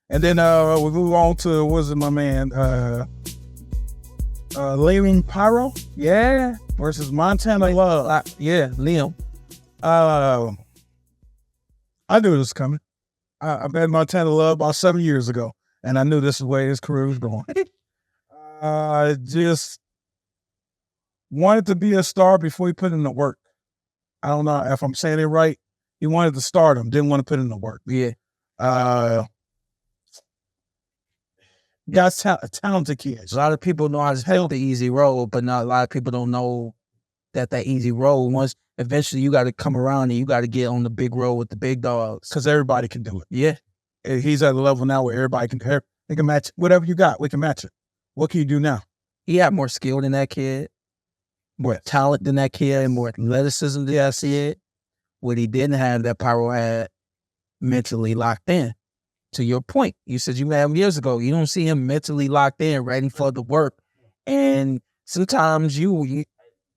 And then we move on to, what's it, my man? Liam Pyro? Yeah. Versus Montana Love. Yeah, Liam. I knew it was coming. I met Montana Love about 7 years ago, and I knew this is the way his career was going. Just wanted to be a star before he put in the work. I don't know if I'm saying it right. He wanted to stardom, didn't want to put in the work. Yeah. Got talented kids. A lot of people know how to take the easy road, but not a lot of people don't know that easy road, once eventually you got to come around and you got to get on the big road with the big dogs. Because everybody can do it. Yeah. He's at a level now where everybody can match whatever you got. We can match it. What can you do now? He had more skill than that kid, more talent than that kid, and more athleticism than that kid. What he didn't have, that Pyro had mentally locked in. To your point, you said you met him years ago. You don't see him mentally locked in, ready for the work. And sometimes the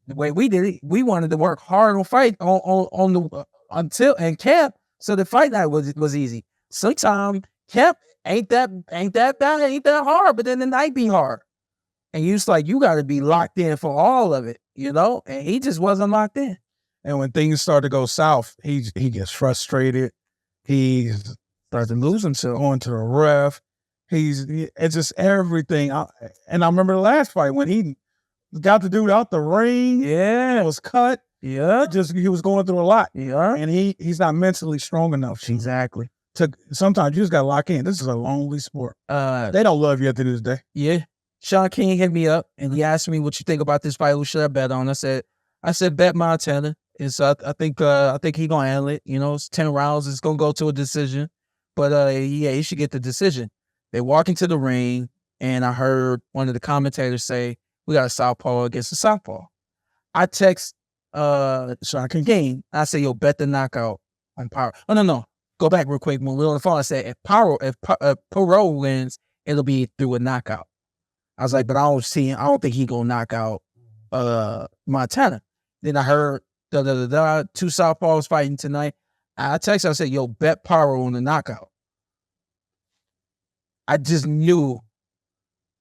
way we did it, we wanted to work hard on fight on the until and camp, so the fight night was easy. Sometimes camp ain't that bad, ain't that hard, but then the night be hard. And you just like, you got to be locked in for all of it, you know? And he just wasn't locked in. And when things start to go south, he gets frustrated. He starts to lose himself, going to the ref. It's just everything. And I remember the last fight when he got the dude out the ring. Yeah. Was cut. Yeah. He was going through a lot. Yeah. And he's not mentally strong enough. Exactly. Sometimes you just got to lock in. This is a lonely sport. They don't love you at the end of the day. Yeah. Sean King hit me up and he asked me what you think about this fight. Who should I bet on? I said bet Montana. I think he gonna handle it. You know, it's 10 rounds. It's gonna go to a decision. But he should get the decision. They walk into the ring, and I heard one of the commentators say, "We got a southpaw against a southpaw." I text Sean King. I say, "Yo, bet the knockout on Pyro." Oh no, go back real quick. When we were on the phone, I said, "If Pyro wins, it'll be through a knockout." I was like, "But I don't think he gonna knock out Montana." Then I heard two southpaws fighting tonight. I texted, I said, "Yo, bet Pyro on the knockout." I just knew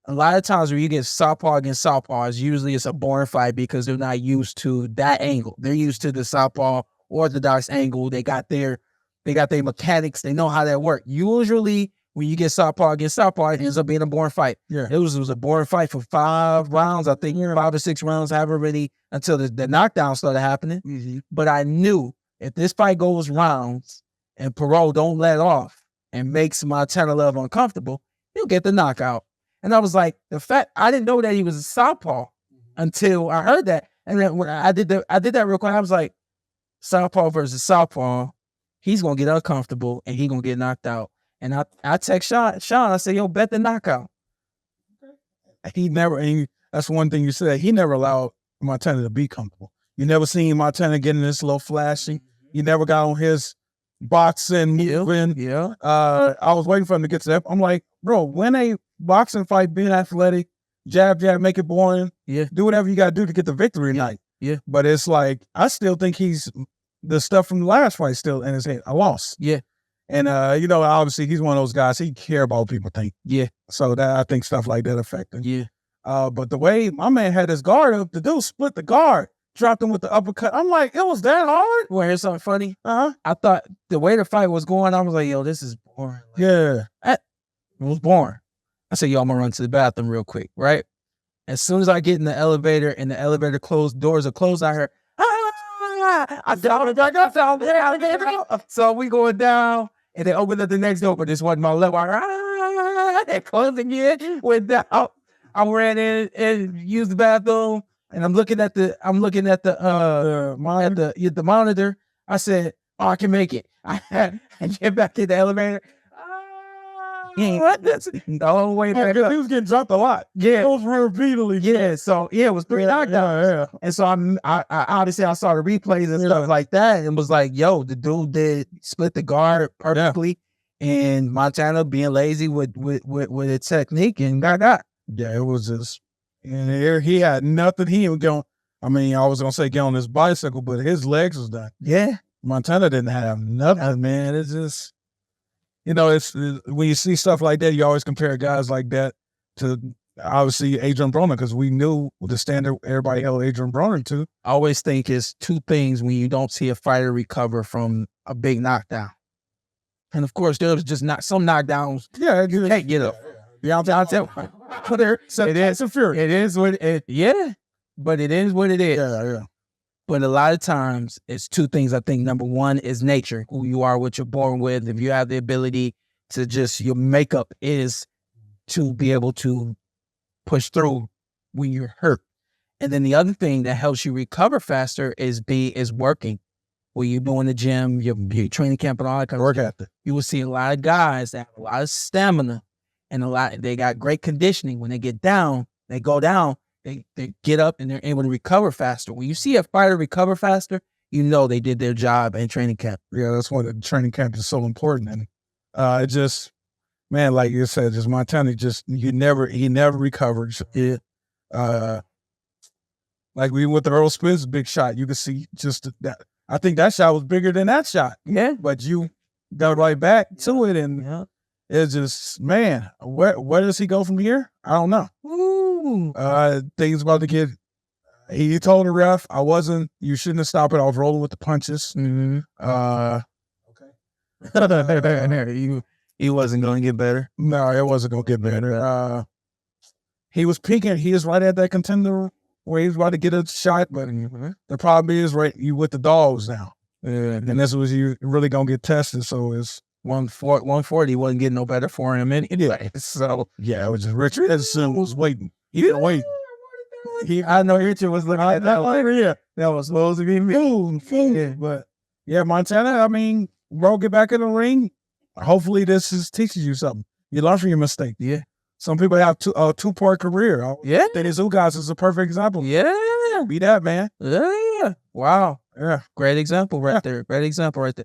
a lot of times when you get southpaw against southpaws, usually it's a boring fight because they're not used to that angle. They're used to the southpaw orthodox angle. They got their mechanics. They know how that works. Usually when you get southpaw against southpaw, it ends up being a boring fight. Yeah. It was a boring fight for 5 rounds, I think 5 or 6 rounds, however many, until the knockdown started happening. Mm-hmm. But I knew if this fight goes rounds and Pyro don't let off and makes Montana Love uncomfortable, he'll get the knockout. And I was like, I didn't know that he was a southpaw until I heard that. And then when I did that real quick, I was like, southpaw versus southpaw, he's gonna get uncomfortable and he's gonna get knocked out. And I text Shawn, I said, "Yo, bet the knockout." That's one thing you said, he never allowed Montana to be comfortable. You never seen Montana getting this little flashy. You never got on his boxing moving. Yeah. I was waiting for him to get to that. I'm like, bro, win a boxing fight, being athletic, jab, make it boring. Yeah. Do whatever you got to do to get the victory tonight. Yeah. But it's like, I still think the stuff from the last fight still in his head. I lost. Yeah. And, obviously he's one of those guys, he care about what people think. Yeah. So I think stuff like that affected him. Yeah. But the way my man had his guard up, the dude split the guard, dropped him with the uppercut. I'm like, it was that hard? Well, here's something funny. I thought the way the fight was going, I was like, yo, this is boring. It was boring. I said, yo, I'm gonna run to the bathroom real quick, right? As soon as I get in the elevator and the elevator doors are closed, I heard, so we going down and they opened up the next door, but this wasn't my level. They closed again, went down. I ran in and used the bathroom. And I'm looking at the monitor. I said, "Oh, I can make it." I get back to the elevator. The whole way back up. He was getting dropped a lot. Yeah, it was repeatedly. Yeah, so it was 3 knockdowns. Yeah. And so I obviously I saw the replays and stuff like that, and was like, "Yo, the dude did split the guard perfectly." And Montana being lazy with its technique and got. Yeah, it was just. And there he had nothing. He was going. I mean, I was gonna say get on his bicycle, but his legs was done. Yeah, Montana didn't have nothing, man. It's just you know, it's when you see stuff like that, you always compare guys like that to obviously Adrian Broner, because we knew the standard everybody held Adrian Broner to. I always think it's two things when you don't see a fighter recover from a big knockdown. And of course, there's just not some knockdowns. Yeah, you can't get up. Yeah, It is what it. Yeah, but it is what it is. Yeah. But a lot of times, it's two things. I think number one is nature, who you are, what you're born with. If you have the ability to just, your makeup is to be able to push through when you're hurt. And then the other thing that helps you recover faster is working. When you go in the gym, your training camp and all that kind of work stuff, ethic. You will see a lot of guys that have a lot of stamina and they got great conditioning. When they get down, they go down, they get up and they're able to recover faster. When you see a fighter recover faster, you know they did their job in training camp. Yeah, that's why the training camp is so important. And it just, man, like you said, just Montana, he never recovered. Yeah. Like we with the Earl Spence big shot, you could see just that. I think that shot was bigger than that shot. Yeah. But you got right back to it, and it's just, man, where does he go from here? I don't know. Ooh. Things about to get. He told the ref, you shouldn't have stopped it. I was rolling with the punches. Mm-hmm. Okay. He wasn't going to get better. No, it wasn't going to get better. He was peaking. He is right at that contender where he's about to get a shot, but the problem is, right, you with the dogs now. And this was you really going to get tested, so it's 140 wasn't getting no better for him anyway. So, yeah, it was just Richard Edson was waiting. He didn't wait. I know Richard was looking at that one. Yeah. That was supposed to be me. Yeah, but, yeah, Montana, I mean, bro, get back in the ring. Hopefully this teaches you something. You learn from your mistake. Yeah. Some people have two-part career. Yeah. Dennis Ugas is a perfect example. Yeah. Be that, man. Yeah. Wow. Yeah. Great example right there. Great example right there.